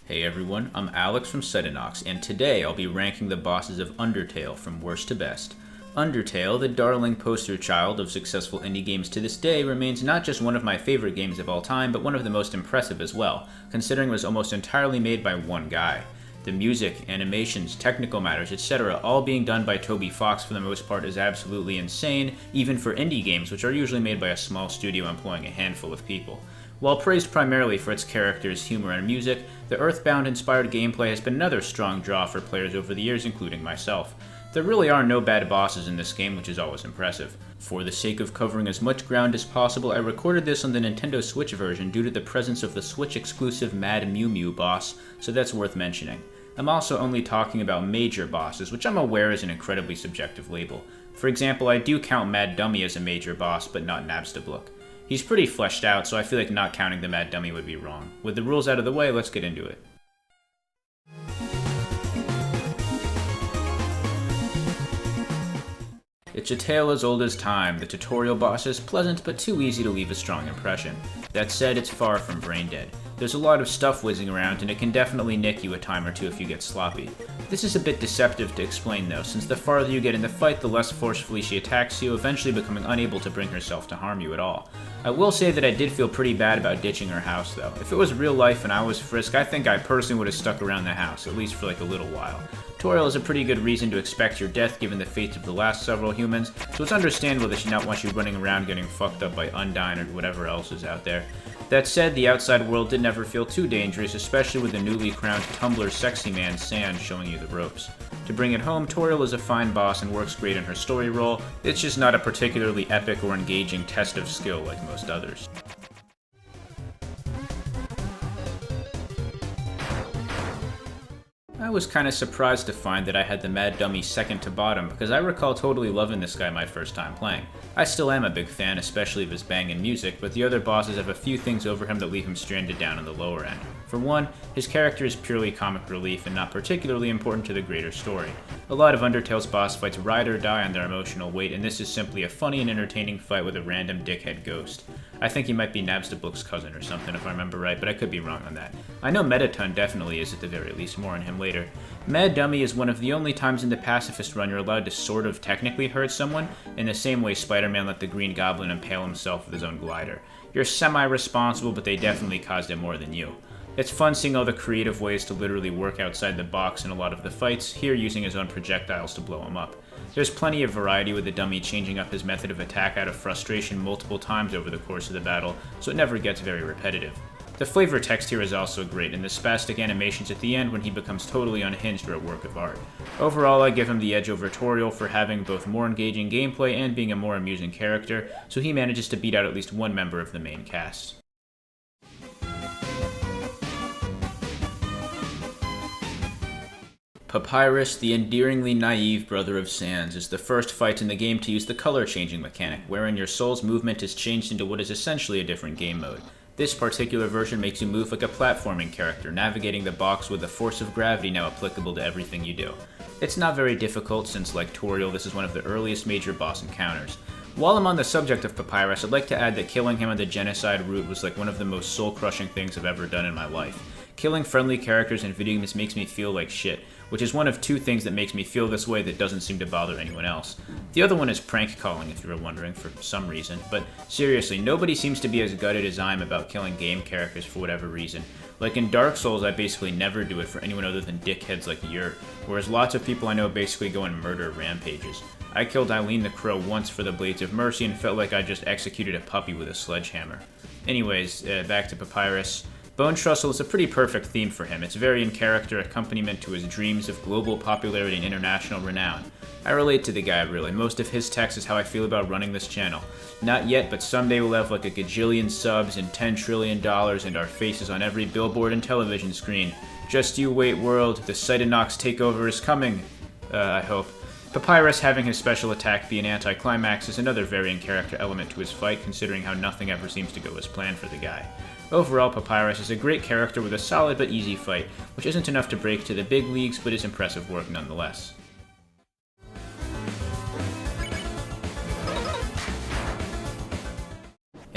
Hey everyone, I'm Alex from Sedinox, and today I'll be ranking the bosses of Undertale from worst to best. Undertale, the darling poster child of successful indie games to this day, remains not just one of my favorite games of all time, but one of the most impressive as well, considering it was almost entirely made by one guy. The music, animations, technical matters, etc., all being done by Toby Fox for the most part is absolutely insane, even for indie games, which are usually made by a small studio employing a handful of people. While praised primarily for its characters, humor, and music, the Earthbound-inspired gameplay has been another strong draw for players over the years, including myself. There really are no bad bosses in this game, which is always impressive. For the sake of covering as much ground as possible, I recorded this on the Nintendo Switch version due to the presence of the Switch-exclusive Mad Mew Mew boss, so that's worth mentioning. I'm also only talking about major bosses, which I'm aware is an incredibly subjective label. For example, I do count Mad Dummy as a major boss, but not Nabstabluk. He's pretty fleshed out, so I feel like not counting the Mad Dummy would be wrong. With the rules out of the way, let's get into it. It's a tale as old as time. The tutorial boss is pleasant, but too easy to leave a strong impression. That said, it's far from brain dead. There's a lot of stuff whizzing around, and it can definitely nick you a time or two if you get sloppy. This is a bit deceptive to explain though, since the farther you get in the fight, the less forcefully she attacks you, eventually becoming unable to bring herself to harm you at all. I will say that I did feel pretty bad about ditching her house though. If it was real life and I was Frisk, I think I personally would have stuck around the house, at least for like a little while. Toriel is a pretty good reason to expect your death given the fates of the last several humans, so it's understandable that she not wants you running around getting fucked up by Undyne or whatever else is out there. That said, the outside world did never feel too dangerous, especially with the newly crowned Tumblr sexy man Sand showing you the ropes. To bring it home, Toriel is a fine boss and works great in her story role, it's just not a particularly epic or engaging test of skill like most others. I was kinda surprised to find that I had the Mad Dummy second to bottom, because I recall totally loving this guy my first time playing. I still am a big fan, especially of his bangin' music, but the other bosses have a few things over him that leave him stranded down in the lower end. For one, his character is purely comic relief and not particularly important to the greater story. A lot of Undertale's boss fights ride or die on their emotional weight, and this is simply a funny and entertaining fight with a random dickhead ghost. I think he might be Nabstabluk's cousin or something if I remember right, but I could be wrong on that. I know Mettaton definitely is at the very least, more on him later. Mad Dummy is one of the only times in the Pacifist run you're allowed to sort of technically hurt someone, in the same way Spider-Man let the Green Goblin impale himself with his own glider. You're semi-responsible, but they definitely caused it more than you. It's fun seeing all the creative ways to literally work outside the box in a lot of the fights, here using his own projectiles to blow him up. There's plenty of variety with the dummy changing up his method of attack out of frustration multiple times over the course of the battle, so it never gets very repetitive. The flavor text here is also great, and the spastic animations at the end when he becomes totally unhinged are a work of art. Overall, I give him the edge over Toriel for having both more engaging gameplay and being a more amusing character, so he manages to beat out at least one member of the main cast. Papyrus, the endearingly naive brother of Sans, is the first fight in the game to use the color-changing mechanic, wherein your soul's movement is changed into what is essentially a different game mode. This particular version makes you move like a platforming character, navigating the box with the force of gravity now applicable to everything you do. It's not very difficult since, like Toriel, this is one of the earliest major boss encounters. While I'm on the subject of Papyrus, I'd like to add that killing him on the genocide route was like one of the most soul-crushing things I've ever done in my life. Killing friendly characters in video games makes me feel like shit, which is one of two things that makes me feel this way that doesn't seem to bother anyone else. The other one is prank calling, if you were wondering, for some reason, but seriously, nobody seems to be as gutted as I am about killing game characters for whatever reason. Like in Dark Souls, I basically never do it for anyone other than dickheads like Yurt, whereas lots of people I know basically go on murder rampages. I killed Eileen the Crow once for the Blades of Mercy and felt like I just executed a puppy with a sledgehammer. Anyways, back to Papyrus. Bone Trussell is a pretty perfect theme for him. It's very in character accompaniment to his dreams of global popularity and international renown. I relate to the guy really. Most of his text is how I feel about running this channel. Not yet, but someday we'll have like a gajillion subs and $10 trillion and our faces on every billboard and television screen. Just you wait, world. The Cytonox takeover is coming. I hope. Papyrus having his special attack be an anticlimax is another very in character element to his fight, considering how nothing ever seems to go as planned for the guy. Overall, Papyrus is a great character with a solid but easy fight, which isn't enough to break to the big leagues, but is impressive work nonetheless.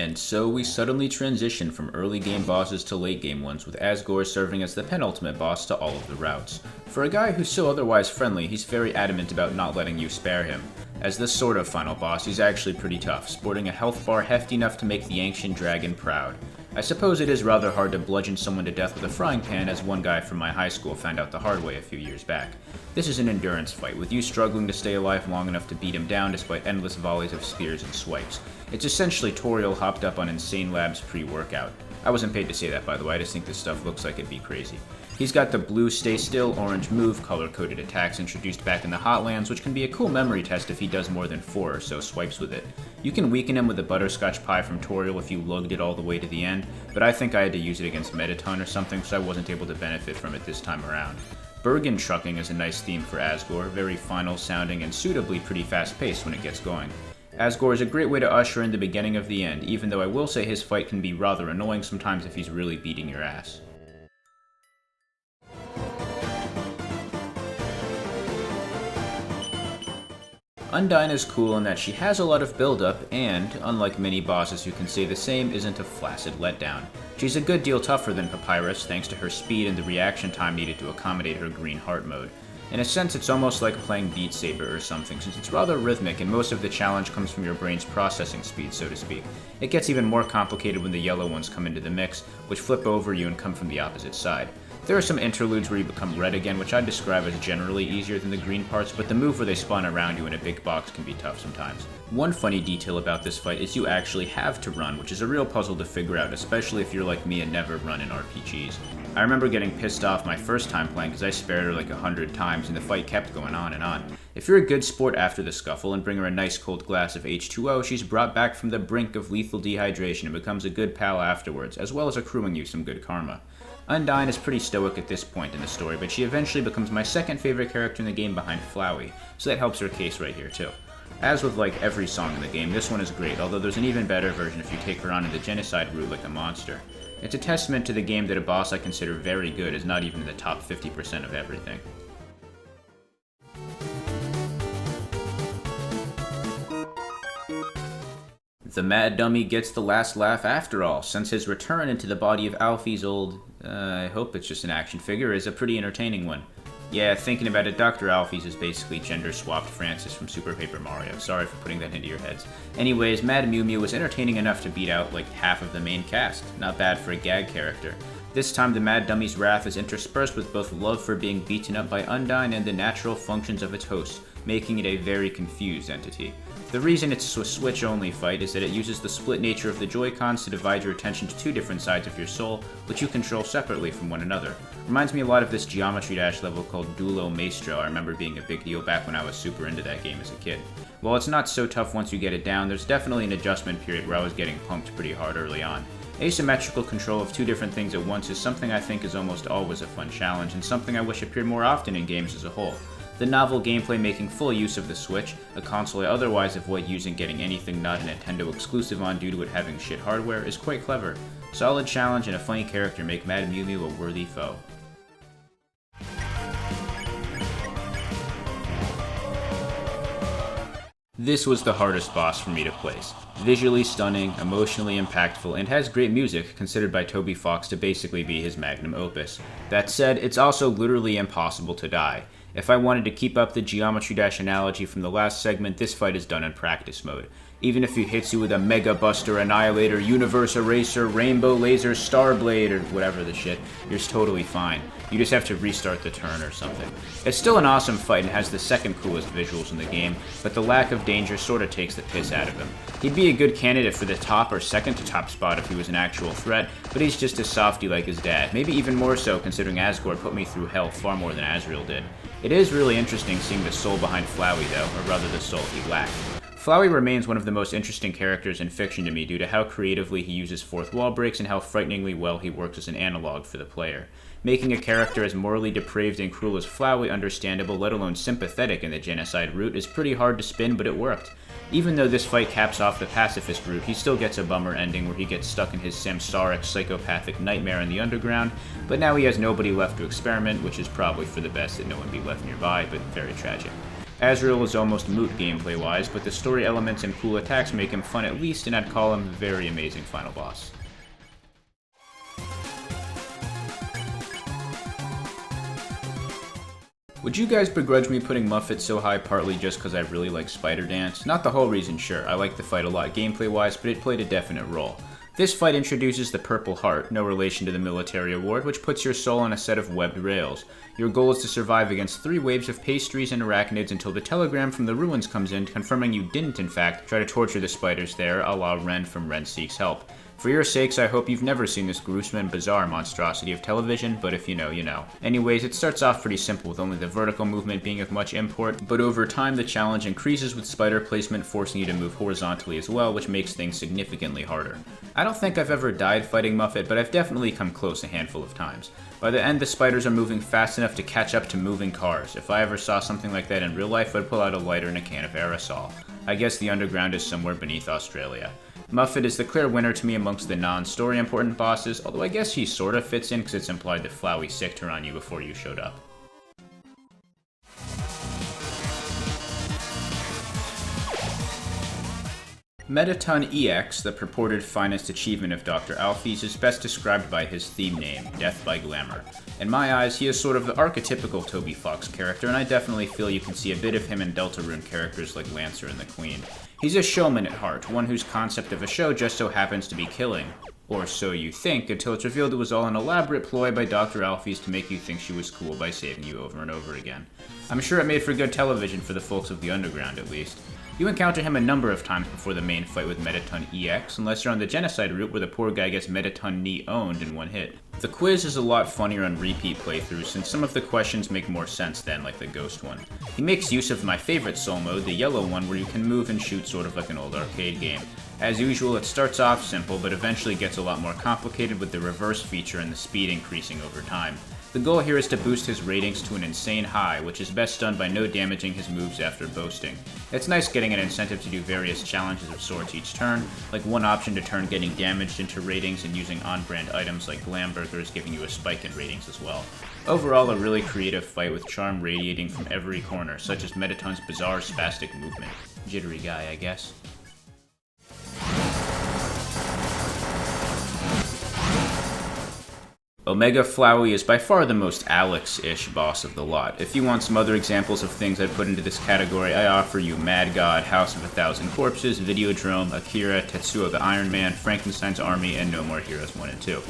And so we suddenly transition from early game bosses to late game ones, with Asgore serving as the penultimate boss to all of the routes. For a guy who's so otherwise friendly, he's very adamant about not letting you spare him. As this sort of final boss, he's actually pretty tough, sporting a health bar hefty enough to make the ancient dragon proud. I suppose it is rather hard to bludgeon someone to death with a frying pan, as one guy from my high school found out the hard way a few years back. This is an endurance fight, with you struggling to stay alive long enough to beat him down despite endless volleys of spears and swipes. It's essentially Toriel hopped up on Insane Labs pre-workout. I wasn't paid to say that, by the way, I just think this stuff looks like it'd be crazy. He's got the blue stay still, orange move, color-coded attacks introduced back in the Hotlands, which can be a cool memory test if he does more than 4 or so swipes with it. You can weaken him with a butterscotch pie from Toriel if you lugged it all the way to the end, but I think I had to use it against Mettaton or something, so I wasn't able to benefit from it this time around. Bergen trucking is a nice theme for Asgore, very final sounding and suitably pretty fast paced when it gets going. Asgore is a great way to usher in the beginning of the end, even though I will say his fight can be rather annoying sometimes if he's really beating your ass. Undyne is cool in that she has a lot of build-up and, unlike many bosses who can say the same, isn't a flaccid letdown. She's a good deal tougher than Papyrus thanks to her speed and the reaction time needed to accommodate her green heart mode. In a sense, it's almost like playing Beat Saber or something, since it's rather rhythmic and most of the challenge comes from your brain's processing speed, so to speak. It gets even more complicated when the yellow ones come into the mix, which flip over you and come from the opposite side. There are some interludes where you become red again, which I'd describe as generally easier than the green parts, but the move where they spawn around you in a big box can be tough sometimes. One funny detail about this fight is you actually have to run, which is a real puzzle to figure out, especially if you're like me and never run in RPGs. I remember getting pissed off my first time playing because I spared her like 100 times and the fight kept going on and on. If you're a good sport after the scuffle and bring her a nice cold glass of H2O, she's brought back from the brink of lethal dehydration and becomes a good pal afterwards, as well as accruing you some good karma. Undyne is pretty stoic at this point in the story, but she eventually becomes my second favorite character in the game behind Flowey, so that helps her case right here too. As with like every song in the game, this one is great, although there's an even better version if you take her on in the genocide route like a monster. It's a testament to the game that a boss I consider very good is not even in the top 50% of everything. The Mad Dummy gets the last laugh after all, since his return into the body of Alfie's old, I hope it's just an action figure, is a pretty entertaining one. Yeah, thinking about it, Dr. Alphys is basically gender-swapped Francis from Super Paper Mario. Sorry for putting that into your heads. Anyways, Mad Mew Mew was entertaining enough to beat out like half of the main cast. Not bad for a gag character. This time the Mad Dummy's wrath is interspersed with both love for being beaten up by Undyne and the natural functions of its host, making it a very confused entity. The reason it's a Switch-only fight is that it uses the split nature of the Joy-Cons to divide your attention to two different sides of your soul, which you control separately from one another. Reminds me a lot of this Geometry Dash level called Duelo Maestro. I remember being a big deal back when I was super into that game as a kid. While it's not so tough once you get it down, there's definitely an adjustment period where I was getting punked pretty hard early on. Asymmetrical control of two different things at once is something I think is almost always a fun challenge, and something I wish appeared more often in games as a whole. The novel gameplay making full use of the Switch, a console I otherwise avoid using getting anything not a Nintendo exclusive on due to it having shit hardware, is quite clever. Solid challenge and a funny character make Mad Mew Mew a worthy foe. This was the hardest boss for me to place. Visually stunning, emotionally impactful, and has great music, considered by Toby Fox to basically be his magnum opus. That said, it's also literally impossible to die. If I wanted to keep up the Geometry Dash analogy from the last segment, this fight is done in practice mode. Even if he hits you with a Mega Buster, Annihilator, Universe Eraser, Rainbow Laser, Starblade, or whatever the shit, you're totally fine. You just have to restart the turn or something. It's still an awesome fight and has the second coolest visuals in the game, but the lack of danger sorta takes the piss out of him. He'd be a good candidate for the top or second to top spot if he was an actual threat, but he's just a softie like his dad. Maybe even more so considering Asgore put me through hell far more than Azrael did. It is really interesting seeing the soul behind Flowey though, or rather the soul he lacked. Flowey remains one of the most interesting characters in fiction to me due to how creatively he uses fourth wall breaks and how frighteningly well he works as an analog for the player. Making a character as morally depraved and cruel as Flowey understandable, let alone sympathetic in the genocide route, is pretty hard to spin, but it worked. Even though this fight caps off the pacifist route, he still gets a bummer ending where he gets stuck in his samsaric, psychopathic nightmare in the underground, but now he has nobody left to experiment, which is probably for the best that no one be left nearby, but very tragic. Azrael is almost moot gameplay-wise, but the story elements and cool attacks make him fun at least, and I'd call him a very amazing final boss. Would you guys begrudge me putting Muffet so high partly just because I really like Spider Dance? Not the whole reason, sure, I like the fight a lot gameplay-wise, but it played a definite role. This fight introduces the Purple Heart, no relation to the military award, which puts your soul on a set of webbed rails. Your goal is to survive against 3 waves of pastries and arachnids until the telegram from the ruins comes in, confirming you didn't, in fact, try to torture the spiders there, a la Ren from Ren Seeks Help. For your sakes, I hope you've never seen this gruesome and bizarre monstrosity of television, but if you know, you know. Anyways, it starts off pretty simple with only the vertical movement being of much import, but over time the challenge increases with spider placement forcing you to move horizontally as well, which makes things significantly harder. I don't think I've ever died fighting Muffet, but I've definitely come close a handful of times. By the end, the spiders are moving fast enough to catch up to moving cars. If I ever saw something like that in real life, I'd pull out a lighter and a can of aerosol. I guess the underground is somewhere beneath Australia. Muffet is the clear winner to me amongst the non-story important bosses, although I guess he sorta fits in because it's implied that Flowey sicked her on you before you showed up. Mettaton EX, the purported finest achievement of Dr. Alphys, is best described by his theme name, Death by Glamour. In my eyes, he is sort of the archetypical Toby Fox character, and I definitely feel you can see a bit of him in Deltarune characters like Lancer and the Queen. He's a showman at heart, one whose concept of a show just so happens to be killing. Or so you think, until it's revealed it was all an elaborate ploy by Dr. Alphys to make you think she was cool by saving you over and over again. I'm sure it made for good television for the folks of the underground, at least. You encounter him a number of times before the main fight with Mettaton EX, unless you're on the genocide route where the poor guy gets Mettaton knee owned in one hit. The quiz is a lot funnier on repeat playthroughs since some of the questions make more sense then, like the ghost one. He makes use of my favorite soul mode, the yellow one, where you can move and shoot sort of like an old arcade game. As usual, it starts off simple, but eventually gets a lot more complicated with the reverse feature and the speed increasing over time. The goal here is to boost his ratings to an insane high, which is best done by no damaging his moves after boasting. It's nice getting an incentive to do various challenges of sorts each turn, like one option to turn getting damaged into ratings and using on-brand items like Glam Burgers giving you a spike in ratings as well. Overall, a really creative fight with charm radiating from every corner, such as Mettaton's bizarre spastic movement. Jittery guy, I guess. Omega Flowey is by far the most Alex-ish boss of the lot. If you want some other examples of things I'd put into this category, I offer you Mad God, House of a Thousand Corpses, Videodrome, Akira, Tetsuo the Iron Man, Frankenstein's Army, and No More Heroes 1 and 2.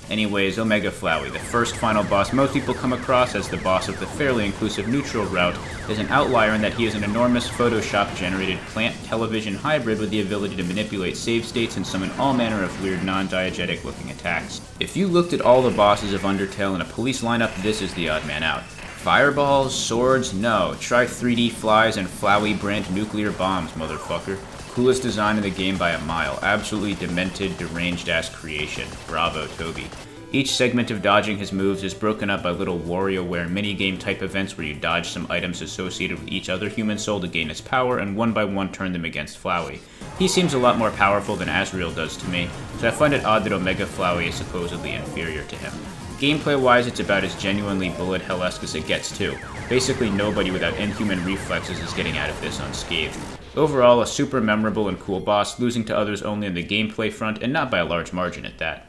Anyways, Omega Flowey, the first final boss most people come across as the boss of the fairly inclusive neutral route, is an outlier in that he is an enormous Photoshop-generated plant-television hybrid with the ability to manipulate save states and summon all manner of weird non-diegetic-looking attacks. If you looked at all the bosses of Undertale in a police lineup, this is the odd man out. Fireballs? Swords? No. Try 3D flies and Flowey brand nuclear bombs, motherfucker. Coolest design in the game by a mile. Absolutely demented, deranged-ass creation. Bravo, Toby. Each segment of dodging his moves is broken up by little WarioWare minigame type events where you dodge some items associated with each other human soul to gain his power and one by one turn them against Flowey. He seems a lot more powerful than Azrael does to me, so I find it odd that Omega Flowey is supposedly inferior to him. Gameplay-wise, it's about as genuinely bullet hell-esque as it gets too. Basically nobody without inhuman reflexes is getting out of this unscathed. Overall, a super memorable and cool boss, losing to others only on the gameplay front, and not by a large margin at that.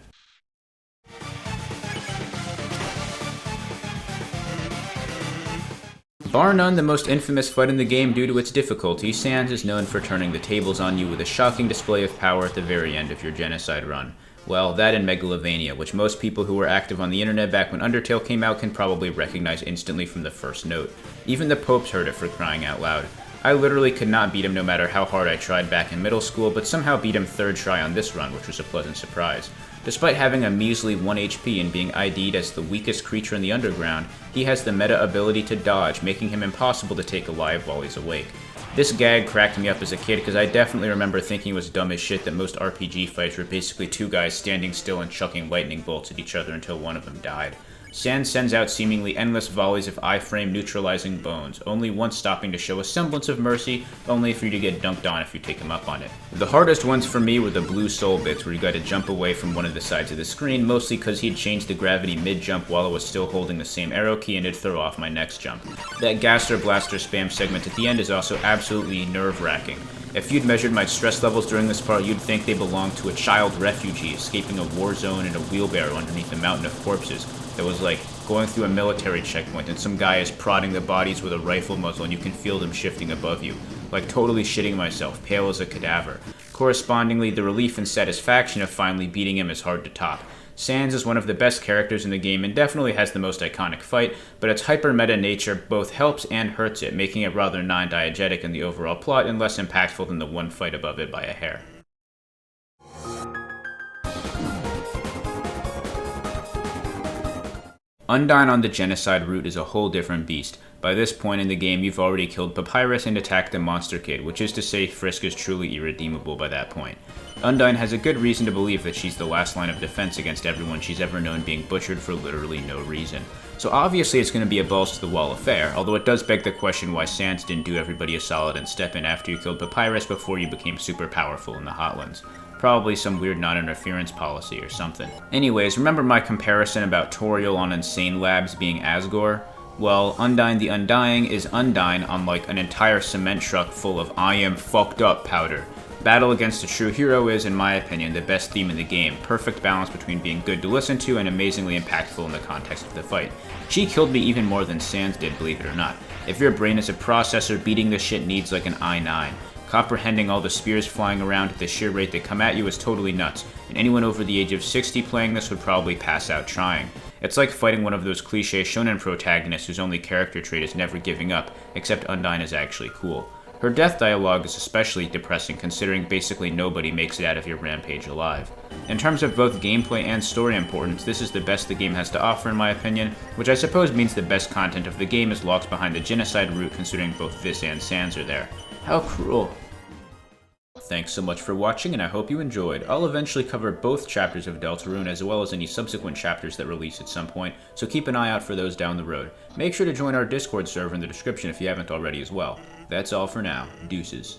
Bar none the most infamous fight in the game due to its difficulty, Sans is known for turning the tables on you with a shocking display of power at the very end of your genocide run. Well, that and Megalovania, which most people who were active on the internet back when Undertale came out can probably recognize instantly from the first note. Even the popes heard it, for crying out loud. I literally could not beat him no matter how hard I tried back in middle school, but somehow beat him third try on this run, which was a pleasant surprise. Despite having a measly 1 HP and being ID'd as the weakest creature in the underground, he has the meta ability to dodge, making him impossible to take alive while he's awake. This gag cracked me up as a kid because I definitely remember thinking it was dumb as shit that most RPG fights were basically 2 guys standing still and chucking lightning bolts at each other until one of them died. Sans sends out seemingly endless volleys of iframe neutralizing bones, only once stopping to show a semblance of mercy, only for you to get dunked on if you take him up on it. The hardest ones for me were the blue soul bits, where you got to jump away from one of the sides of the screen, mostly because he'd changed the gravity mid-jump while I was still holding the same arrow key and it'd throw off my next jump. That Gaster Blaster spam segment at the end is also absolutely nerve-wracking. If you'd measured my stress levels during this part, you'd think they belonged to a child refugee escaping a war zone in a wheelbarrow underneath a mountain of corpses. That was like going through a military checkpoint and some guy is prodding the bodies with a rifle muzzle and you can feel them shifting above you. Like totally shitting myself, pale as a cadaver. Correspondingly, the relief and satisfaction of finally beating him is hard to top. Sans is one of the best characters in the game and definitely has the most iconic fight, but its hyper-meta nature both helps and hurts it, making it rather non-diegetic in the overall plot and less impactful than the one fight above it by a hair. Undyne on the genocide route is a whole different beast. By this point in the game, you've already killed Papyrus and attacked the Monster Kid, which is to say Frisk is truly irredeemable by that point. Undyne has a good reason to believe that she's the last line of defense against everyone she's ever known being butchered for literally no reason. So obviously it's going to be a balls-to-the-wall affair, although it does beg the question why Sans didn't do everybody a solid and step in after you killed Papyrus before you became super powerful in the Hotlands. Probably some weird non-interference policy or something. Anyways, remember my comparison about Toriel on Insane Labs being Asgore? Well, Undyne the Undying is Undyne on like an entire cement truck full of I am fucked up powder. Battle against a true hero is, in my opinion, the best theme in the game, perfect balance between being good to listen to and amazingly impactful in the context of the fight. She killed me even more than Sans did, believe it or not. If your brain is a processor, beating this shit needs like an i9. Comprehending all the spears flying around at the sheer rate they come at you is totally nuts, and anyone over the age of 60 playing this would probably pass out trying. It's like fighting one of those cliché shonen protagonists whose only character trait is never giving up, except Undyne is actually cool. Her death dialogue is especially depressing considering basically nobody makes it out of your rampage alive. In terms of both gameplay and story importance, this is the best the game has to offer in my opinion, which I suppose means the best content of the game is locked behind the genocide route considering both this and Sans are there. How cruel. Thanks so much for watching, and I hope you enjoyed. I'll eventually cover both chapters of Deltarune as well as any subsequent chapters that release at some point, so keep an eye out for those down the road. Make sure to join our Discord server in the description if you haven't already as well. That's all for now. Deuces.